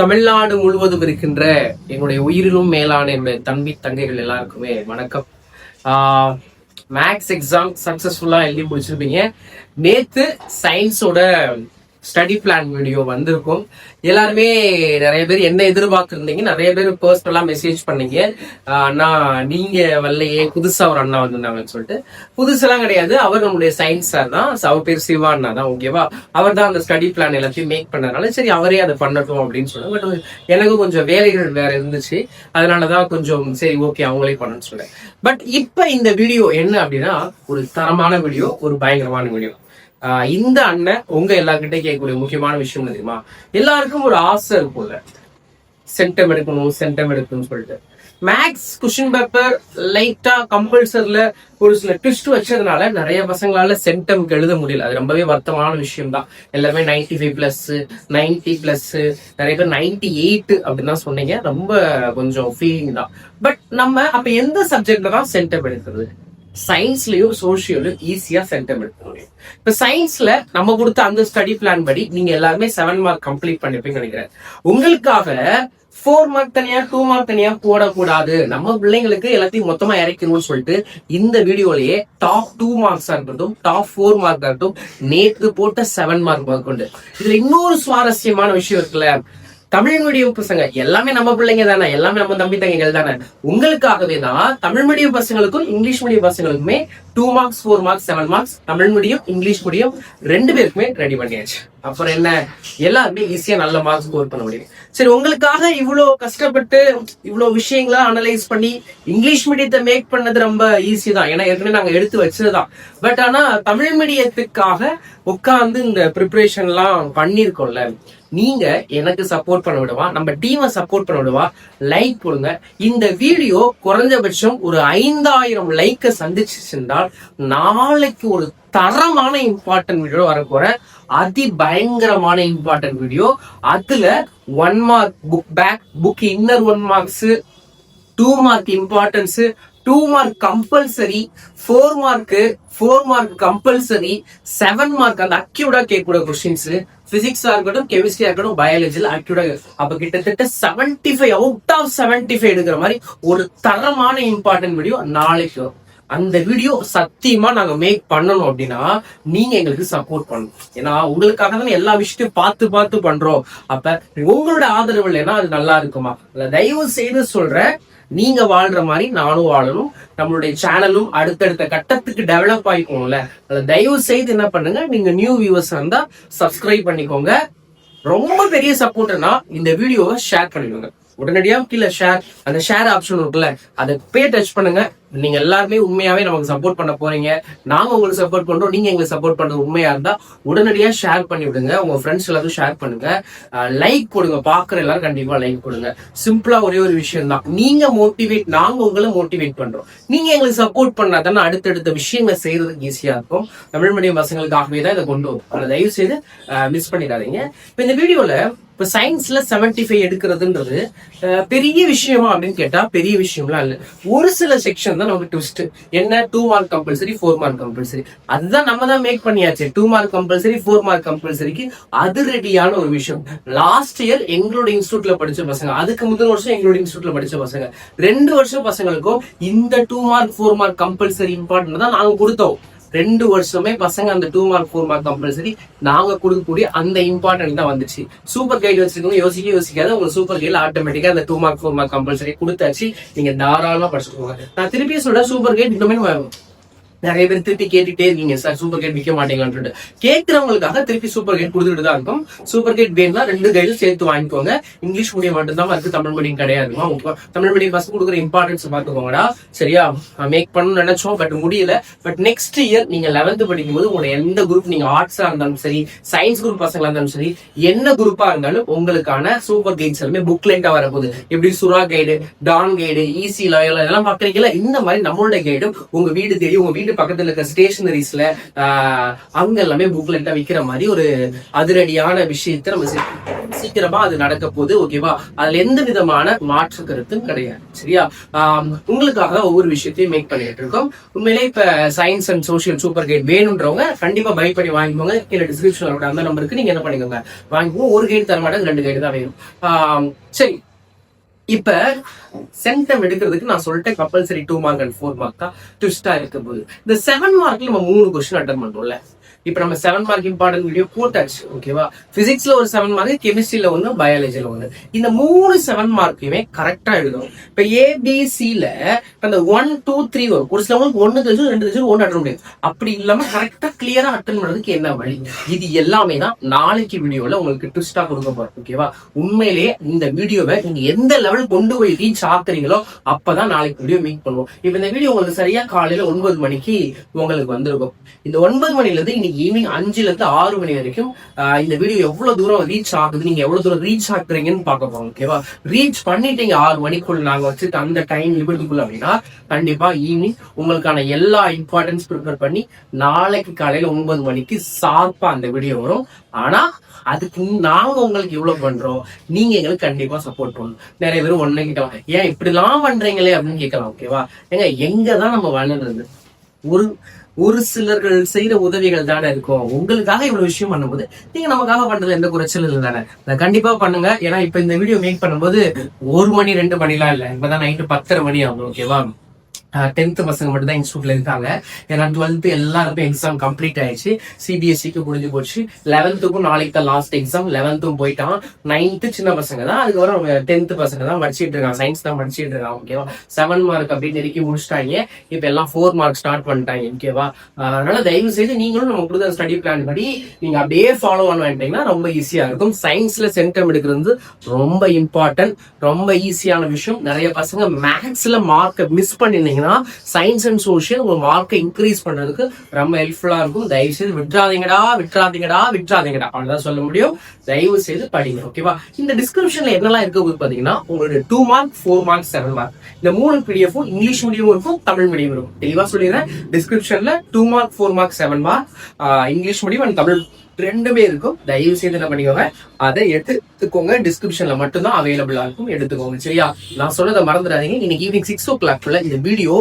தமிழ்நாடு முழுவதும் இருக்கின்ற என்னுடைய உயிரிலும் மேலான என்னுடைய தம்பி தங்கைகள் எல்லாருக்குமே வணக்கம். மேக்ஸ் எக்ஸாம் சக்சஸ்ஃபுல்லா எழுதி முடிச்சிருப்பீங்க. நேத்து சயின்ஸோட ஸ்டடி பிளான் வீடியோ வந்திருக்கும். எல்லாருமே நிறைய பேர் என்ன எதிர்பார்த்துருந்தீங்க, நிறைய பேர் பர்சனலா மெசேஜ் பண்ணீங்க, அண்ணா நீங்க வரலையே, புதுசா ஒரு அண்ணா வந்திருந்தாங்கன்னு சொல்லிட்டு. புதுசெல்லாம் கிடையாது, அவர் நம்மளுடைய சயின்ஸ் சார் தான். அவர் பேர் சிவா அண்ணா தான், ஓகேவா? அவர் தான் அந்த ஸ்டடி பிளான் எல்லாத்தையும் மேக் பண்ணதுனால சரி அவரே அதை பண்ணட்டும் அப்படின்னு சொன்னேன். பட் எனக்கும் கொஞ்சம் வேலைகள் வேற இருந்துச்சு, அதனாலதான் கொஞ்சம் சரி ஓகே அவங்களே பண்ணணும்னு சொன்னேன். பட் இப்ப இந்த வீடியோ என்ன அப்படின்னா, ஒரு தரமான வீடியோ, ஒரு பயங்கரமான வீடியோ. இந்த அண்ணன் உங்க எல்லார்கிட்ட கேட்கக்கூடிய முக்கியமான விஷயம் தெரியுமா? எல்லாருக்கும் ஒரு ஆசை இருக்கும்ல, சென்டம் எடுக்கணும்னு சொல்லிட்டு. மேக்ஸ் கொஸ்டின் பேப்பர் லைட்டா கம்பல்சரில ஒரு சில ட்விஸ்ட் வச்சதுனால நிறைய பசங்களால சென்டம்க்கு எழுத முடியல. அது ரொம்பவே வருத்தமான விஷயம் தான். எல்லாமே 95+, 90+, நிறைய பேர் 98 அப்படின்னு தான் சொன்னீங்க. ரொம்ப கொஞ்சம் ஃபீலிங் தான். பட் நம்ம அப்ப எந்த சப்ஜெக்ட்ல தான் சென்டம் எடுக்கிறது? சயின்ஸ்லயும் சோசியலும் ஈஸியா சென்டம் எடுக்க முடியும். இப்ப சயின்ஸ்ல நம்ம கொடுத்த அந்த ஸ்டடி பிளான் படி நீங்க எல்லாருமே 7 மார்க் கம்ப்ளீட் பண்ணிருப்பீங்கன்னு நினைக்கிறேன். உங்களுக்காக 4 மார்க் தனியா 2 மார்க் தனியா போடக்கூடாது, நம்ம பிள்ளைங்களுக்கு எல்லாத்தையும் மொத்தமா இறக்கணும்னு சொல்லிட்டு இந்த வீடியோலயே டாப் 2 மார்க்ஸா இருக்கட்டும், டாப் 4 மார்க்கா இருக்கட்டும், நேற்று போட்ட 7 மார்க் கொண்டு. இதுல இன்னொரு சுவாரஸ்யமான விஷயம் இருக்குல்ல, தமிழ் மீடியம் பசங்க எல்லாமே நம்ம பிள்ளைங்க தானே, எல்லாமே நம்ம தம்பி தங்கைகள் தானே. உங்களுக்காகவே தான் தமிழ் மீடியம் பசங்களுக்கும் இங்கிலீஷ் மீடியம் பசங்களுக்குமே 2 marks 4 marks 7 marks Tamil medium English medium 2 பேருக்குமே ரெடி பண்ணியாச்சு. அப்புறம் என்ன, எல்லாருமே ஈஸியா நல்ல மார்க்ஸ் ஸ்கோர் பண்ண முடியும். சரி, உங்களுக்காக இவ்வளவு கஷ்டப்பட்டு இவ்வளவு விஷயங்களா அனலைஸ் பண்ணி இங்கிலீஷ் மீடியத்தை மேக் பண்ணது ரொம்ப ஈஸி தான், ஏன்னா ஏற்கனவே நாங்க எடுத்து வச்சதுதான். பட் ஆனா தமிழ் மீடியத்துக்காக உட்கார்ந்து இந்த ப்ரிப்பரேஷன் எல்லாம் பண்ணிருக்கோம்ல, நீங்க எனக்கு சப்போர்ட் பண்ண விடுவா, நம்ம டீமை சப்போர்ட் பண்ண விடுவா, லைக் கொடுங்க. இந்த வீடியோ குறைஞ்சபட்சம் ஒரு 5000 லைக்கை சந்திச்சுருந்தால் நாளைக்கு ஒரு தரமான இம்பார்ட்டன்ட் வீடியோ வரப்போற, அதி பயங்கரமான இம்பார்ட்டன்ட் வீடியோ. அதுல 1 mark book back, book inner 1 marks, 2 mark importance, 2 mark compulsory, 4 mark compulsory, 7 mark அந்த அக்யூரா கேட்கக்கூடிய கொஸ்டின்ஸ், பிசிக்ஸா இருக்கட்டும், கெமிஸ்ட்ரியா இருக்கட்டும், பயாலஜில அக்யூரா. அப்ப கிட்டத்தட்ட 75 அவுட் ஆஃப் 75 எடுக்கிற மாதிரி ஒரு தரமான இம்பார்ட்டன்ட் வீடியோ நாளைக்கு. அந்த வீடியோ சத்தியமா நாங்க மேக் பண்ணணும் அப்படின்னா நீங்க எங்களுக்கு சப்போர்ட் பண்ணணும். ஏன்னா உங்களுக்காக தான் எல்லா விஷயத்தையும் பார்த்து பண்றோம். அப்ப உங்களோட ஆதரவு இல்லைன்னா அது நல்லா இருக்குமா? தயவு செய்து சொல்றேன், நீங்க வாழ்ற மாதிரி நானும் வாழணும், நம்மளுடைய சேனலும் அடுத்தடுத்த கட்டத்துக்கு டெவலப் ஆகிக்கோங்கள. தயவு செய்து என்ன பண்ணுங்க, நீங்க நியூ வியூவர்ஸ் இருந்தா சப்ஸ்கிரைப் பண்ணிக்கோங்க. ரொம்ப பெரிய சப்போர்ட்னா இந்த வீடியோவை ஷேர் பண்ணிடுங்க. உடனடியா கீழே ஷேர், அந்த ஷேர் ஆப்ஷன் இருக்குல்ல, அதை பே டச் பண்ணுங்க. நீங்க எல்லாருமே உண்மையாவே நமக்கு சப்போர்ட் பண்ண போறீங்க, நாங்க உங்களுக்கு சப்போர்ட் பண்றோம், நீங்க எங்களுக்கு சப்போர்ட் பண்றது உண்மையா இருந்தா உடனடியா ஷேர் பண்ணி விடுங்க. உங்க ஃப்ரெண்ட்ஸ் எல்லாரும் ஷேர் பண்ணுங்க, லைக் கொடுங்க. பாக்குற எல்லாரும் கண்டிப்பா லைக் கொடுங்க. சிம்பிளா ஒரே ஒரு விஷயம் தான், நீங்க மோட்டிவேட், நாங்க உங்களை மோட்டிவேட் பண்றோம். நீங்க எங்களுக்கு சப்போர்ட் பண்ணாதானே அடுத்தடுத்த விஷயங்களை செய்யறதுக்கு ஈஸியா இருக்கும். தமிழ் மீடியம் பசங்களுக்காகவே தான் இதை கொண்டு வரும். அதை தயவு செய்து மிஸ் பண்ணிடாதீங்க. இப்ப இந்த வீடியோல இப்ப சயின்ஸ்ல 75 எடுக்கிறதுன்றது பெரிய விஷயமா அப்படின்னு கேட்டா பெரிய விஷயம்லாம் இல்ல. ஒரு சில செக்ஷன் தான் நமக்கு ட்விஸ்ட். என்ன, 2 மார்க் கம்பல்சரி, 4 மார்க் கம்பல்சரி, அதுதான் நம்ம தான் மேக் பண்ணியாச்சு. 2 மார்க் கம்பல்சரி, 4 மார்க் கம்பல்சரிக்கு அது ரெடியான ஒரு விஷயம். லாஸ்ட் இயர் எங்களோட இன்ஸ்டியூட்ல படிச்ச பசங்க, அதுக்கு முதல் வருஷம் எங்களோட இன்ஸ்டியூட்ல படிச்ச பசங்க, 2 வருஷம் பசங்களுக்கும் இந்த 2 மார்க் 4 மார்க் கம்பல்சரி இம்பார்ட்டன்ட் தான் நாங்க கொடுத்தோம். 2 வருஷமே பசங்க அந்த 2 மார்க் 4 மார்க் கம்பல்சரி நாங்க கொடுக்கக்கூடிய அந்த இம்பார்ட்டன்ட் தான் வந்துச்சு. சூப்பர் கைடு வச்சிருக்கோம், யோசிக்காத உங்களுக்கு சூப்பர் கைட்ல ஆட்டோமேட்டிக்கா அந்த 2 மார்க் 4 மார்க் கம்பல்சரி கொடுத்தாச்சு. நீங்க தாராளமா படிச்சுக்கோங்க. நான் திருப்பி சொல்றேன், சூப்பர் கைட் இன்னுமே நிறைய பேர் திருப்பி கேட்டுட்டே இருக்கீங்க, சார் சூப்பர் கைட் விற்க மாட்டீங்கன்னு. கேட்கறவங்களுக்காக திருப்பி சூப்பர் கைட் கொடுத்துட்டு தான் இருக்கும். சூப்பர் கைட் வேணும்னா 2 கைடும் சேர்த்து வாங்கிக்கோங்க. இங்கிலீஷ் மீடியம் மட்டும்தான் இருக்கு, தமிழ் மீடியம் கிடையாதுமா. தமிழ் மீடியம் பசங்க கொடுக்குற இம்பார்ட்டன்ஸ் பாத்துக்கோங்கடா, சரியா? மேக் பண்ணணும்னு நினைச்சோம், பட் முடியல. பட் நெக்ஸ்ட் இயர் நீங்க 11th படிக்கும் போது உங்களோட எந்த குரூப், நீங்க ஆர்ட்ஸா இருந்தாலும் சரி, சயின்ஸ் குரூப் பசங்களா இருந்தாலும் சரி, என்ன குரூப்பா இருந்தாலும் உங்களுக்கான சூப்பர் கைட்ஸ் எல்லாமே புக்லெட்டா வரப்போகுது. எப்படி Sura guide, Don guide, easy loyal இதெல்லாம் பாக்குறீங்களா? இந்த மாதிரி நம்மளோட கைடும் உங்க வீடு தேடி, உங்க வீட்டு வீட்டு பக்கத்துல இருக்க ஸ்டேஷனரிஸ்ல அங்க எல்லாமே புக்லெட்டா விக்கிற மாதிரி ஒரு அதிரடியான விஷயத்த நம்ம சீக்கிரமா அது நடக்க போகுது. ஓகேவா? அதுல எந்த விதமான மாற்று கருத்தும் கிடையாது. சரியா? உங்களுக்காக ஒவ்வொரு விஷயத்தையும் மேக் பண்ணிட்டு இருக்கோம். உண்மையிலே இப்ப science and social super guide வேணும்ன்றவங்க கண்டிப்பா பை பண்ணி வாங்கிக்கோங்க. கீழே டிஸ்கிரிப்ஷன்ல அந்த நம்பருக்கு நீங்க என்ன பண்ணிக்கோங்க, வாங்கிக்கோங்க. ஒரு கைடு தர மாட்டாங்க, 2 கைடு தான் வேணும். சரி, இப்ப சென்டம் எடுக்கிறதுக்கு நான் சொல்லிட்டேன் கம்பல்சரி 2 மார்க் அண்ட் 4 மார்க் தான் ட்விஸ்டா இருக்க போது. இந்த 7 மார்க்ல நம்ம 3 கொஸ்டின் அட்டன் பண்றோம்ல. இப்ப நம்ம 7 மார்க் இம்பார்ட்டன்ட் வீடியோ போட்டாச்சு. ஓகேவா? பிசிக்ஸ்ல ஒரு 7 மார்க், கெமிஸ்ட்ரியில 1, பயாலஜில 1. இந்த 3 7 மார்க்கையுமே கரெக்டா எழுதணும். இப்ப ஏபிசில அந்த 1 2 3 வரும். ஒரு சிலவங்களுக்கு 1 தெரிஞ்சு 2 தெரிஞ்சு 1 அட்டன் முடியும். அப்படி இல்லாம கரெக்டா கிளியரா அட்டன் பண்றதுக்கு என்ன வழி? இது எல்லாமே தான் நாளைக்கு வீடியோல உங்களுக்கு ட்விஸ்டா கொடுக்க போறேன். ஓகேவா? உண்மையிலேயே இந்த வீடியோவை நீங்க எந்த லெவல் கொண்டு போய் ரீச் ஆக்குறீங்களோ அப்பதான் நாளைக்கு வீடியோ மேக் பண்ணுவோம். இப்ப இந்த வீடியோ உங்களுக்கு சரியா காலையில 9 மணிக்கு உங்களுக்கு வந்திருக்கும். இந்த 9 மணில இருந்து ஈவினிங் 5ல இருந்து 6 மணி வரைக்கும் இந்த வீடியோ எவ்வளவு தூரம் ரீச் ஆகுது, நீங்க எவ்வளவு தூரம் ரீச் ஆகுறீங்கன்னு பார்க்க போறோம். ஓகேவா? ரீச் பண்ணிட்டீங்க 6 மணிக்குள்ள நாங்க வச்சுட்டு அந்த டைம் லிமிட்டுக்குள்ள அப்படின்னா கண்டிப்பா ஈவினிங் உங்களுக்கான எல்லா இம்பார்ட்டன்ஸ் ப்ரிப்பேர் பண்ணி நாளைக்கு காலையில 9 மணிக்கு ஷார்ப்பா அந்த வீடியோ வரும். ஆனா அதுக்கு நாங்க உங்களுக்கு எவ்வளவு பண்றோம், நீங்க எங்களுக்கு கண்டிப்பா சப்போர்ட் பண்ணணும். நிறைய பேர் ஒண்ணு கேட்கலாம், ஏன் இப்படி எல்லாம் பண்றீங்களே அப்படின்னு கேட்கலாம். ஓகேவா? எங்கதான் நம்ம வளர்றது? ஒரு சிலர்கள் செய்யற உதவிகள் தானே இருக்கும். உங்களுக்காக இவ்வளவு விஷயம் பண்ணும்போது நீங்க நமக்காக பண்றது எந்த குறைச்சல் இல்லை தானே? கண்டிப்பா பண்ணுங்க. ஏன்னா இப்ப இந்த வீடியோ மேக் பண்ணும்போது 1 மணி 2 மணிலாம் இல்ல, இப்பதான் நைட்டு 10:30 மணி ஆகும். ஓகேவா? 10th பசங்க மட்டும் தான் இன்ஸ்டியூட்ல இருக்காங்க. ஏன்னா 12th எல்லாருக்கும் எக்ஸாம் கம்ப்ளீட் ஆயிடுச்சு. சிபிஎஸ்சிக்கு முடிஞ்சு போச்சு. 11th நாளைக்கு தான் லாஸ்ட் எக்ஸாம். 11th போயிட்டான். 9th சின்ன பசங்க தான். அதுக்கப்புறம் 10th பசங்க தான் படிச்சுட்டு இருக்காங்க. சயின்ஸ் தான் படிச்சுட்டு இருக்காங்க. ஓகேவா? 7 மார்க் அப்படி நெருக்கி முடிச்சிட்டாங்க. இப்ப எல்லாம் 4 மார்க் ஸ்டார்ட் பண்ணிட்டாங்க. ஓகேவா? அதனால தயவு செய்து நீங்களும் நம்ம கொடுத்த ஸ்டடி பிளான் படி நீங்க அப்படியே ஃபாலோ பண்ணிட்டீங்கன்னா ரொம்ப ஈஸியா இருக்கும். சயின்ஸ்ல சென்டம் எடுக்கிறது ரொம்ப இம்பார்ட்டன்ட், ரொம்ப ஈஸியான விஷயம். நிறைய பசங்க மேக்ஸ்ல மார்க்கை மிஸ் பண்ணிருந்தீங்க, சயின்ஸ் அண்ட் சோசியல் உங்க மார்க்கை இன்க்ரீஸ் பண்றதுக்கு ரொம்ப ஹெல்ப்ஃபுல்லா இருக்கும். தயவு செய்து விட்டுறாதீங்கடா அவ்வளவுதான் சொல்ல முடியும். தயவு செய்து படிங்க. ஓகேவா? இந்த டிஸ்கிரிப்ஷன்ல என்னெல்லாம் இருக்கு பாத்தீங்கன்னா உங்களுடைய 2 மார்க் 4 மார்க் 7 மார்க் இந்த 3 PDF இங்கிலீஷ் மீடியம் இருக்கும், தமிழ் மீடியம் இருக்கும். தெளிவா சொல்லிடுறேன். டிஸ்கிரிப்ஷன்ல 2 mark 4 mark 7 mark English medium and Tamil 2மே இருக்கும். தயவு செய்து என்ன பண்ணிக்கோங்க, அதை எடுத்துக்கோங்க. டிஸ்கிரிப்ஷன்ல மட்டும்தான் அவைலபிளா இருக்கும், எடுத்துக்கோங்க. சரியா? நான் சொல்றதை மறந்துடாதீங்க. இன்னைக்கு ஈவினிங் 6 o'clock இந்த வீடியோ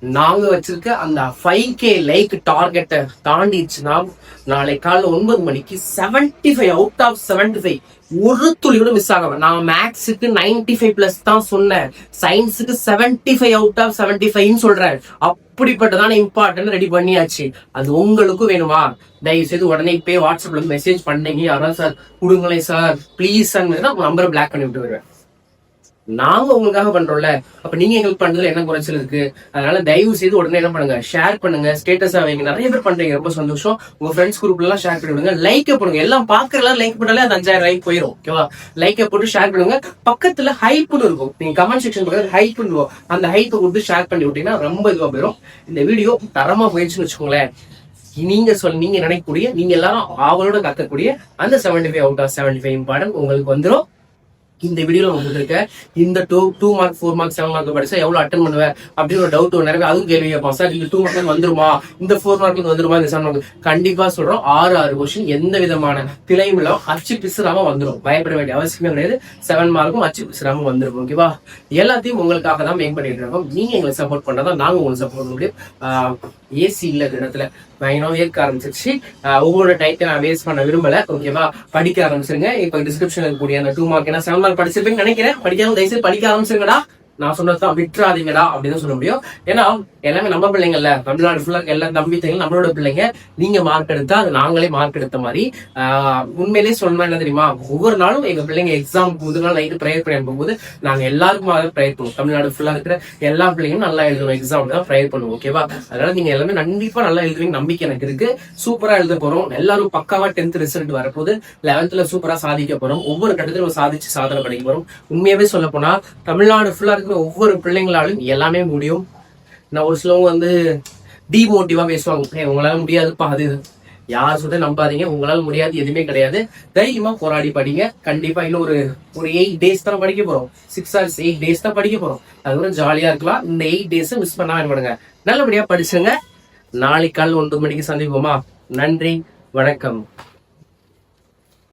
நாங்க வச்சிருக்க அந்த 5K லைக் டார்கெட்டை தாண்டிச்சுன்னா நாளை காலைல 9 மணிக்கு 75 out of 75 ஒரு துளி கூட மிஸ் ஆகாம. நான் மேக்ஸுக்கு 95+ தான் சொன்னேன், சயின்ஸுக்கு 75 out of 75 சொல்றேன். அப்படிப்பட்டதான இம்பார்ட்டன்ட் ரெடி பண்ணியாச்சு. அது உங்களுக்கும் வேணுமா? தயவு செய்து உடனே இப்பே வாட்ஸ்அப்ல மெசேஜ் பண்ணீங்க, யாராவது சார் கொடுங்களேன் சார் ப்ளீஸ் நம்பரை பிளாக் பண்ணி விட்டு வருவேன். நாங்க உங்களுக்காக பண்றோம்ல, அப்ப நீங்க எங்களுக்கு பண்றதுல என்ன குறைச்சல் இருக்கு? அதனால தயவு செய்து உடனே என்ன பண்ணுங்க, ஷேர் பண்ணுங்க, ஸ்டேட்டஸா வைங்க. நிறைய பேர் பண்றீங்க, ரொம்ப சந்தோஷம். உங்க ஃப்ரெண்ட்ஸ் குரூப்ல எல்லாம் ஷேர் பண்ணி விடுங்க. லைக் பண்ணுங்க. எல்லாம் பாக்குறதுல லைக் பண்ணாலே அது 5000 லைக் போயிடும். ஓகேவா? லைக் போட்டு ஷேர் பண்ணுங்க. பக்கத்துல ஹைப்னு இருக்கும், நீங்க கமெண்ட் செக்ஷன் பக்கத்துல ஹைப்னு அந்த ஹைப்பை கொடுத்து ஷேர் பண்ணி விட்டீங்கன்னா ரொம்ப இதுவா போயிடும். இந்த வீடியோ தரமா போயிடுச்சுன்னு வச்சுக்கோங்களேன். நீங்க நினைக்கக்கூடிய, நீங்க எல்லாரும் ஆவலோட கத்தக்கூடிய அந்த 75 out of 75 இம்பார்ட்டன்ட் உங்களுக்கு வந்துடும். இந்த வீடியோல உங்களுக்கு இருக்க இந்த 2 மார்க் 4 மார்க் 7 மார்க் படிச்சா எவ்வளவு அட்டன் பண்ணுவேன் அப்படின்னு ஒரு டவுட் நிறைய அதுவும் கேள்வி கேட்பான். சார் இந்த 2 மார்க் வந்துருமா, இந்த 4 மார்க் வந்துருமா, இந்த 7 மார்க் கண்டிப்பா சொல்றோம். 6 கொஸ்டின் எந்த விதமான திளையும் இல்லாம அச்சு பிசுறாம வந்துடும். பயப்பட வேண்டிய அவசியமே கிடையாது. 7 மார்க்கும் அச்சு பிசுறாம வந்துடும். ஓகேவா? எல்லாத்தையும் உங்களுக்காக தான் மேக் பண்ணிட்டு இருக்கோம். நீங்க எங்களுக்கு சப்போர்ட் பண்ணாதான் நாங்க உங்களுக்கு சப்போர்ட் பண்ண முடியும். ஏசி இல்ல இடத்துல பயணம் ஏற்க ஆரம்பிச்சிருச்சு. உங்களோட டைத்தை நான் வேஸ்ட் பண்ண விரும்பல. ஓகேவா? படிக்க ஆரம்பிச்சிருங்க. இப்ப டிஸ்கிரிப்ஷன்ல இருக்கக்கூடிய அந்த 2 மார்க் 7 மார்க் படிச்சிருப்பீங்கன்னு நினைக்கிறேன். படிக்காம தயவுசெய்து படிக்க ஆரம்பிச்சிருங்கடா. நான் சொன்னதான் விட்டுறாதீங்கடா அப்படின்னு சொல்ல முடியும். ஏன்னா எல்லாமே நம்ம பிள்ளைங்கல்ல, தமிழ்நாடு ஃபுல்லா எல்லா தம்பி தைங்க நம்மளோட பிள்ளைங்க. நீங்க மார்க் எடுத்தா அது நாங்களே மார்க் எடுத்த மாதிரி. உண்மையிலேயே சொன்னா என்ன தெரியுமா, ஒவ்வொரு நாளும் எங்க பிள்ளைங்க எக்ஸாம் முதல் நாள் நைட்டு ப்ரேயர் பண்ணி அனுப்பும்போது நாங்க எல்லாருக்கும் ப்ரேயர் பண்ணுவோம். தமிழ்நாடு ஃபுல்லா இருக்கிற எல்லா பிள்ளைங்களும் நல்லா எழுதுவோம். எக்ஸாம் தான் ப்ரேயர் பண்ணுவோம். ஓகேவா? அதனால நீங்க எல்லாமே கண்டிப்பா நல்லா எழுதுவீங்க நம்பிக்கை எனக்கு இருக்கு. சூப்பரா எழுத போறோம். எல்லாரும் பக்காவா 10th ரிசல்ட் வரப்போது. 11th சூப்பரா சாதிக்க போறோம். ஒவ்வொரு கட்டத்திலும் சாதிச்சு சாதனை படிக்க போறோம். உண்மையாவே சொல்ல போனா தமிழ்நாடு ஃபுல்லா இருக்கிற ஒவ்வொரு பிள்ளைங்களாலும் எல்லாமே முடியும். நான் ஒரு சிலவங்க டிமோட்டிவா பேசுவாங்க, உங்களால முடியாதுப்பா அது யார் சொல்ல நம்பாதீங்க. உங்களால முடியாது எதுவுமே கிடையாது. தைரியமா போராடி படிங்க. கண்டிப்பா இன்னும் ஒரு 8 days தான் படிக்க போறோம். 6 or 8 days தான் படிக்க போறோம். அதுக்கப்புறம் ஜாலியா இருக்கலாம். இந்த 8 days மிஸ் பண்ணாம பண்ணுங்க. நல்லபடியா படிச்சுங்க. நாளை காலை 9 மணிக்கு சந்திப்போமா? நன்றி, வணக்கம்.